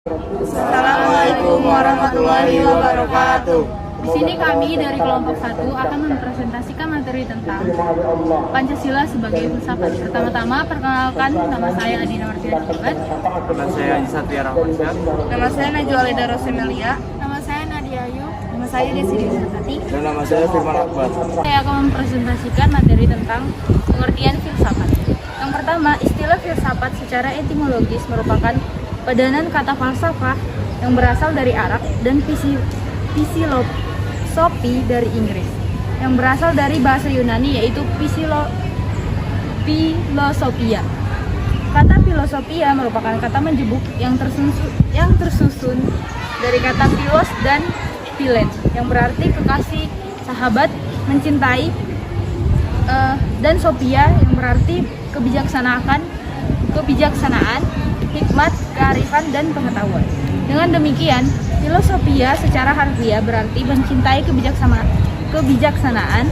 Assalamualaikum warahmatullahi wabarakatuh. Di sini kami dari kelompok 1 akan mempresentasikan materi tentang Pancasila sebagai filsafat. Pertama-tama perkenalkan, nama saya Adina Martina Cibat. Nama saya Haji Satria Rahmansyah. Nama saya Najwa Leda Rosemelia. Nama saya Nadia Ayu. Nama saya Desi Desati. Dan nama saya Firman Akbar. Saya akan mempresentasikan materi tentang pengertian filsafat. Yang pertama, istilah filsafat secara etimologis merupakan padanan kata falsafah yang berasal dari Arab dan filosofi dari Inggris yang berasal dari bahasa Yunani yaitu filosofia. Kata filosofia merupakan kata menjebuk yang tersusun dari kata philos dan philen yang berarti kekasih, sahabat, mencintai, dan sophia yang berarti kebijaksanaan, hikmat, kearifan, dan pengetahuan. Dengan demikian, filosofia secara harfiah berarti mencintai kebijaksanaan,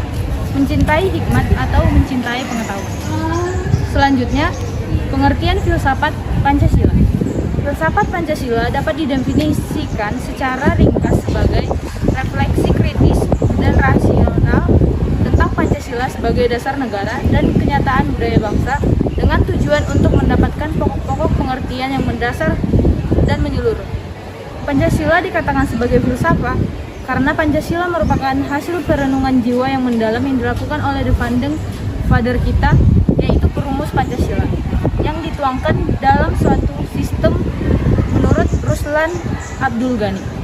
mencintai hikmat, atau mencintai pengetahuan. Selanjutnya, pengertian filsafat Pancasila. Filsafat Pancasila dapat didefinisikan secara ringkas sebagai refleksi kritis dan rasional tentang Pancasila sebagai dasar negara dan kenyataan budaya bangsa dengan tujuan untuk mendapatkan pokok-pokok pengertian yang mendasar dan menyeluruh. Pancasila dikatakan sebagai filsafat karena Pancasila merupakan hasil perenungan jiwa yang mendalam yang dilakukan oleh the founding father kita, yaitu perumus Pancasila, yang dituangkan dalam suatu sistem menurut Ruslan Abdul Ghani.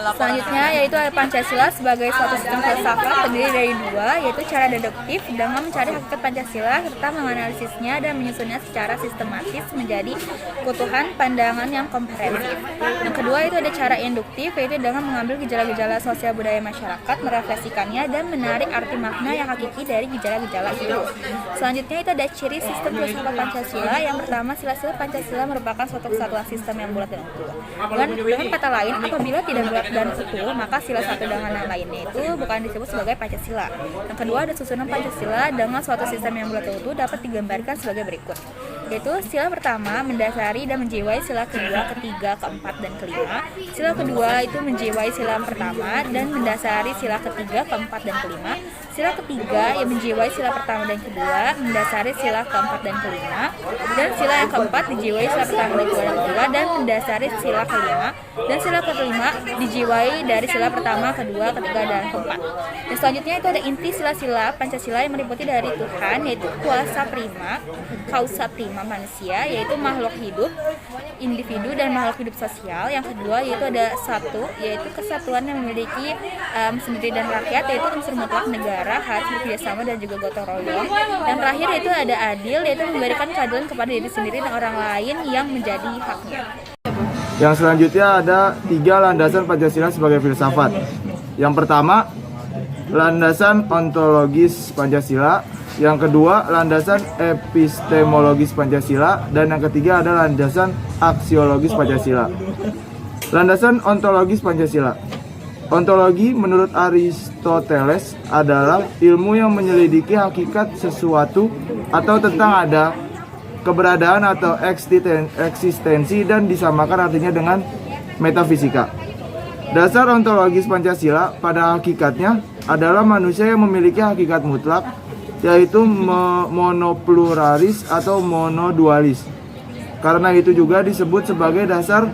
Selanjutnya yaitu Pancasila sebagai suatu sistem filsafat terdiri dari dua, yaitu cara deduktif dengan mencari hakikat Pancasila serta menganalisisnya dan menyusunnya secara sistematis menjadi keutuhan pandangan yang komprehensif. Yang kedua itu ada cara induktif, yaitu dengan mengambil gejala-gejala sosial budaya masyarakat, merefleksikannya dan menarik arti makna yang hakiki dari gejala-gejala itu. Selanjutnya itu ada ciri sistem filsafat Pancasila. Yang pertama, sila-sila Pancasila merupakan suatu kesatuan sistem yang bulat dan utuh. Dengan kata lain, apabila tidak bulat dan utuh, maka sila satu dengan yang lainnya itu bukan disebut sebagai Pancasila. Yang kedua ada susunan Pancasila dengan suatu sistem yang bulat dan utuh dapat digambarkan sebagai berikut, yaitu sila pertama mendasari dan menjiwai sila kedua, ketiga, keempat, dan kelima. Sila kedua itu menjiwai sila pertama dan mendasari sila ketiga, keempat, dan kelima. Sila ketiga yang menjiwai sila pertama dan kedua, mendasari sila keempat dan kelima. Dan sila yang keempat dijiwai sila pertama dan kedua dan mendasari sila kelima. Dan sila kelima dijiwai dari sila pertama, kedua, ketiga, dan keempat. Dan selanjutnya itu ada inti sila-sila Pancasila yang meliputi dari Tuhan, yaitu kuasa prima, causa prima manusia, yaitu makhluk hidup, individu, dan makhluk hidup sosial. Yang kedua yaitu ada satu, yaitu kesatuan yang memiliki sendiri dan rakyat, yaitu unsur mutlak negara, harus bekerjasama dan juga gotong royong. Yang terakhir itu ada adil, yaitu memberikan keadilan kepada diri sendiri dan orang lain yang menjadi haknya. Yang selanjutnya ada 3 landasan Pancasila sebagai filsafat. Yang pertama, landasan ontologis Pancasila. Yang kedua, landasan epistemologis Pancasila. Dan yang ketiga ada landasan aksiologis Pancasila. Landasan ontologis Pancasila. Ontologi menurut Aristoteles adalah ilmu yang menyelidiki hakikat sesuatu atau tentang ada, keberadaan atau eksistensi, dan disamakan artinya dengan metafisika. Dasar ontologis Pancasila pada hakikatnya adalah manusia yang memiliki hakikat mutlak, yaitu monopluralis atau monodualis. Karena itu juga disebut sebagai dasar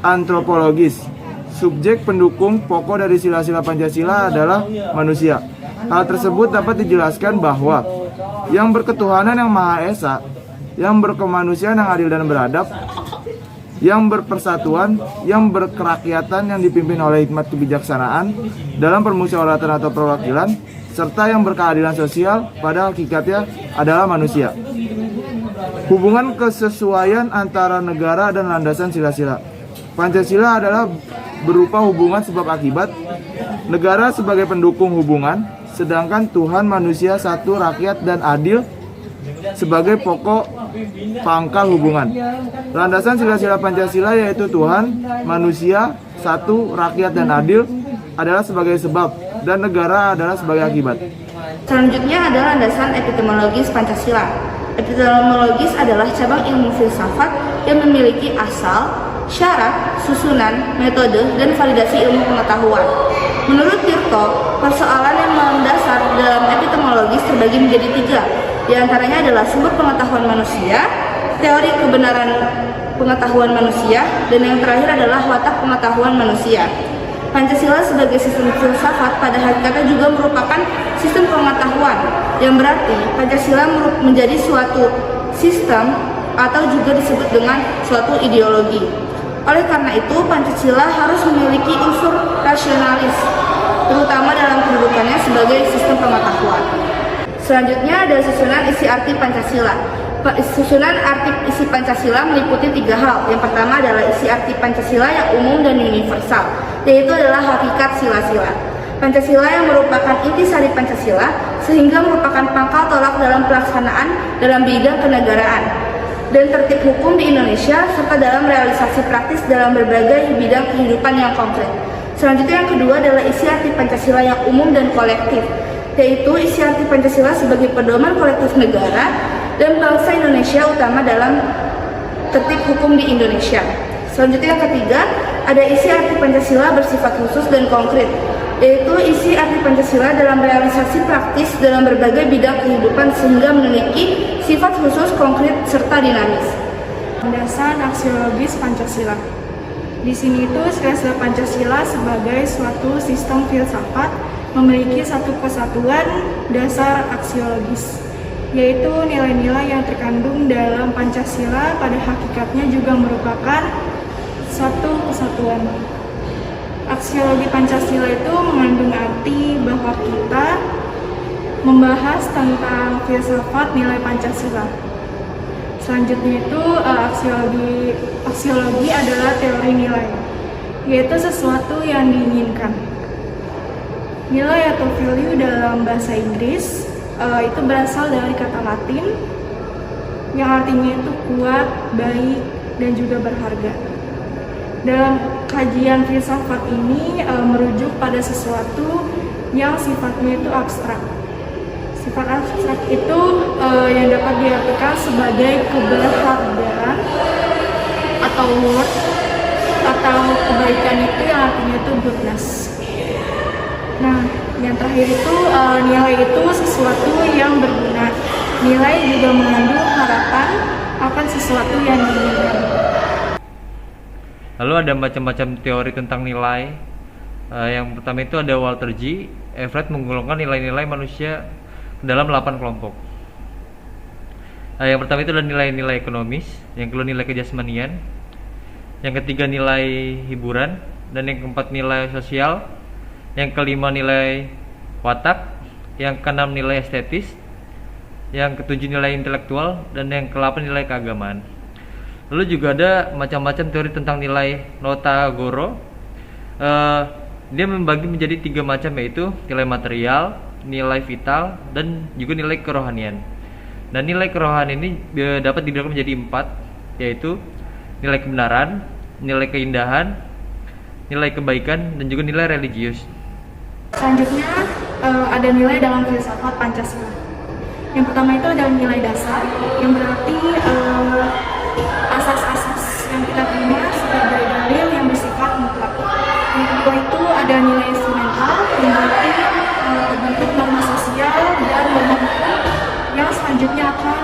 antropologis. Subjek pendukung pokok dari sila-sila Pancasila adalah manusia. Hal tersebut dapat dijelaskan bahwa yang berketuhanan yang Maha Esa, yang berkemanusiaan yang adil dan beradab, yang berpersatuan, yang berkerakyatan yang dipimpin oleh hikmat kebijaksanaan dalam permusyawaratan atau perwakilan, serta yang berkeadilan sosial pada hakikatnya adalah manusia. Hubungan kesesuaian antara negara dan landasan sila-sila Pancasila adalah berupa hubungan sebab akibat, negara sebagai pendukung hubungan, sedangkan Tuhan, manusia, satu, rakyat, dan adil sebagai pokok pangkal hubungan. Landasan sila-sila Pancasila yaitu Tuhan, manusia, satu, rakyat, dan adil adalah sebagai sebab, dan negara adalah sebagai akibat. Selanjutnya adalah landasan epistemologis Pancasila. Epistemologis adalah cabang ilmu filsafat yang memiliki asal, syarat, susunan, metode, dan validasi ilmu pengetahuan. Menurut Tirto, persoalan yang mendasar dalam epistemologis terbagi menjadi 3. Di antaranya adalah sumber pengetahuan manusia, teori kebenaran pengetahuan manusia, dan yang terakhir adalah watak pengetahuan manusia. Pancasila sebagai sistem filsafat pada hakikatnya juga merupakan sistem pengetahuan, yang berarti Pancasila menjadi suatu sistem atau juga disebut dengan suatu ideologi. Oleh karena itu, Pancasila harus memiliki unsur rasionalis, terutama dalam kedudukannya sebagai sistem pengetahuan. Selanjutnya ada susunan isi arti Pancasila. Susunan arti isi Pancasila meliputi 3 hal. Yang pertama adalah isi arti Pancasila yang umum dan universal, yaitu adalah hakikat sila-sila. Pancasila yang merupakan intisari Pancasila, sehingga merupakan pangkal tolak dalam pelaksanaan dalam bidang kenegaraan dan tertib hukum di Indonesia, serta dalam realisasi praktis dalam berbagai bidang kehidupan yang konkret. Selanjutnya yang kedua adalah isi arti Pancasila yang umum dan kolektif, yaitu isi arti Pancasila sebagai pedoman kolektif negara dan bangsa Indonesia, utama dalam tertib hukum di Indonesia. Selanjutnya yang ketiga, ada isi arti Pancasila bersifat khusus dan konkret, yaitu isi arti Pancasila dalam realisasi praktis dalam berbagai bidang kehidupan sehingga memiliki sifat khusus, konkret, serta dinamis. Landasan aksiologis Pancasila. Di sini itu istilah Pancasila sebagai suatu sistem filsafat memiliki satu kesatuan dasar aksiologis, yaitu nilai-nilai yang terkandung dalam Pancasila pada hakikatnya juga merupakan suatu kesatuan. Aksiologi Pancasila itu mengandung arti bahwa kita membahas tentang filsafat nilai Pancasila. Selanjutnya itu aksiologi adalah teori nilai, yaitu sesuatu yang diinginkan. Nilai atau value dalam bahasa Inggris itu berasal dari kata Latin yang artinya itu kuat, baik, dan juga berharga. Dalam kajian filsafat ini merujuk pada sesuatu yang sifatnya itu abstrak. Sifat abstrak itu yang dapat diartikan sebagai keberhargaan atau worth, atau kebaikan itu yang artinya itu goodness. Nah, yang terakhir itu nilai itu sesuatu yang berguna. Nilai juga mengandung harapan akan sesuatu yang diinginkan. Lalu ada macam-macam teori tentang nilai. Yang pertama itu ada Walter G. Everett menggolongkan nilai-nilai manusia dalam 8 kelompok. Yang pertama itu adalah nilai-nilai ekonomis, yang kedua nilai kejasmanian, yang ketiga nilai hiburan, dan yang keempat nilai sosial, yang kelima nilai watak, yang keenam nilai estetis, yang ketujuh nilai intelektual, dan yang ke-8 nilai keagamaan. Lalu juga ada macam-macam teori tentang nilai Notagoro. Dia membagi menjadi 3 macam, yaitu nilai material, nilai vital, dan juga nilai kerohanian. Dan nilai kerohanian ini dapat dibagi menjadi 4, yaitu nilai kebenaran, nilai keindahan, nilai kebaikan, dan juga nilai religius. Selanjutnya ada nilai dalam filsafat Pancasila. Yang pertama itu ada nilai dasar, yang berarti asas-asas yang kita terima sebagai dalil yang bersifat mutlak. Yang kedua itu ada nilai instrumental, yang berarti terbentuk norma sosial dan norma hukum yang selanjutnya akan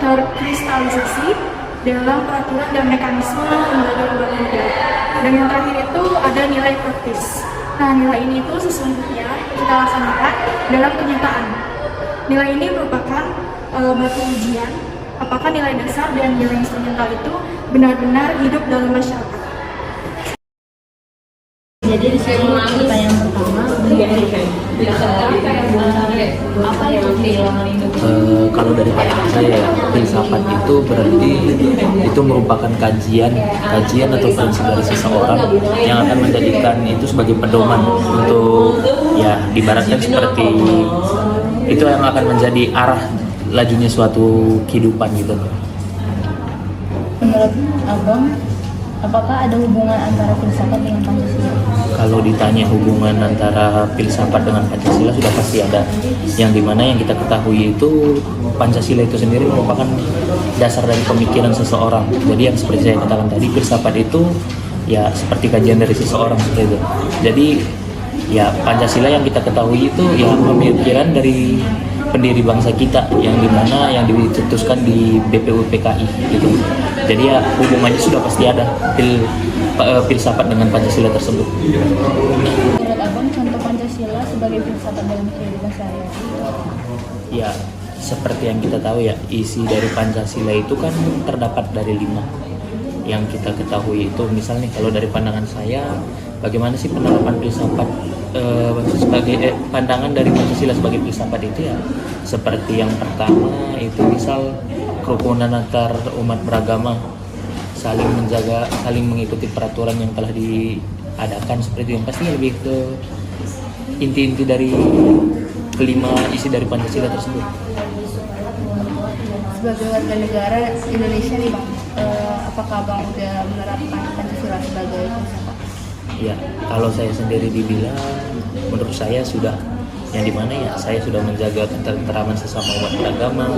terkristalisasi dalam peraturan dan mekanisme lembaga-lembaga negara. Dan yang terakhir itu ada nilai praktis. Nah, nilai ini itu sesungguhnya kita laksanakan dalam kenyataan. Nilai ini merupakan batu ujian apakah nilai dasar dan nilai instrumental itu benar-benar hidup dalam masyarakat. Jadi di sini pertanyaan pertama, apa itu kehilangan itu? Kalau dari pandangan saya, filsafat itu berarti itu merupakan kajian atau prinsip dari seseorang yang akan menjadikan itu sebagai pedoman untuk ya diibaratkan seperti itu yang akan menjadi arah lajunya suatu kehidupan gitu. Menurut Abang, apakah ada hubungan antara filsafat dengan Pancasila? kalau ditanya hubungan antara filsafat dengan Pancasila sudah pasti ada. Yang dimana yang kita ketahui itu Pancasila itu sendiri merupakan dasar dari pemikiran seseorang. Jadi yang seperti saya katakan tadi, filsafat itu ya seperti kajian dari seseorang seperti itu. Jadi ya Pancasila yang kita ketahui itu ya pemikiran dari pendiri bangsa kita yang dimana yang dicetuskan di BPUPKI gitu. Jadi ya hubungannya sudah pasti ada filsafat dengan Pancasila tersebut. Menurut Abang, contoh Pancasila sebagai filsafat dalam kehidupan sehari-hari? Ya, seperti yang kita tahu ya, isi dari Pancasila itu kan terdapat dari 5 yang kita ketahui itu. Misalnya kalau dari pandangan saya, bagaimana sih penerapan filsafat sebagai pandangan dari Pancasila sebagai filsafat itu ya, seperti yang pertama itu misal kerukunan antar umat beragama, saling menjaga, saling mengikuti peraturan yang telah diadakan seperti itu. Yang pasti lebih ke inti-inti dari kelima isi dari Pancasila tersebut. Sebagai warga negara Indonesia nih Bang, apakah Bang udah menerapkan Pancasila sebagai filsafat? Ya, kalau saya sendiri dibilang, menurut saya sudah. Yang dimana ya saya sudah menjaga ketentraman sesama umat beragama,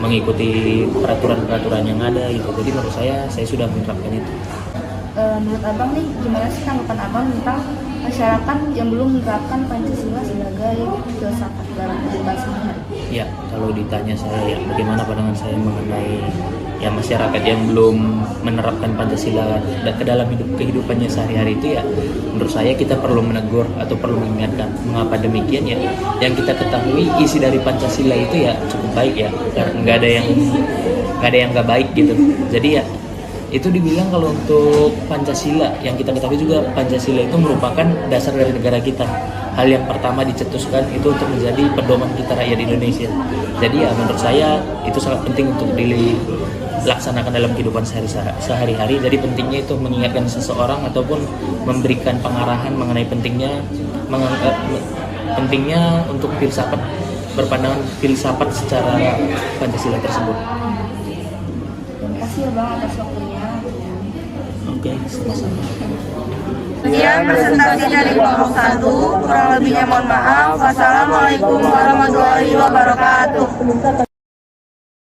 mengikuti peraturan-peraturan yang ada gitu. Jadi menurut saya sudah menerapkan itu. Menurut Abang nih, gimana sih tanggapan Abang tentang masyarakat yang belum menerapkan Pancasila sebagai filsafat dalam kehidupan sehari-hari? Ya, kalau ditanya saya ya bagaimana pandangan saya mengenai ya masyarakat yang belum menerapkan Pancasila ke dalam kehidupannya sehari-hari itu ya, menurut saya kita perlu menegur atau perlu mengingatkan. Mengapa demikian ya? Yang kita ketahui isi dari Pancasila itu ya cukup baik ya, nggak ada yang nggak baik gitu. Jadi ya itu dibilang kalau untuk Pancasila yang kita ketahui juga Pancasila itu merupakan dasar dari negara kita. Hal yang pertama dicetuskan itu untuk menjadi pedoman kita rakyat Indonesia. Jadi ya menurut saya itu sangat penting untuk dilaksanakan dalam kehidupan sehari-hari. Jadi pentingnya itu mengingatkan seseorang ataupun memberikan pengarahan mengenai pentingnya untuk filsafat, berpandangan filsafat secara Pancasila tersebut. Terima kasih ya Bang atas waktunya. Oke, sama-sama. Sekian presentasi dari kelompok 1, kurang lebihnya mohon maaf. Wassalamualaikum warahmatullahi wabarakatuh.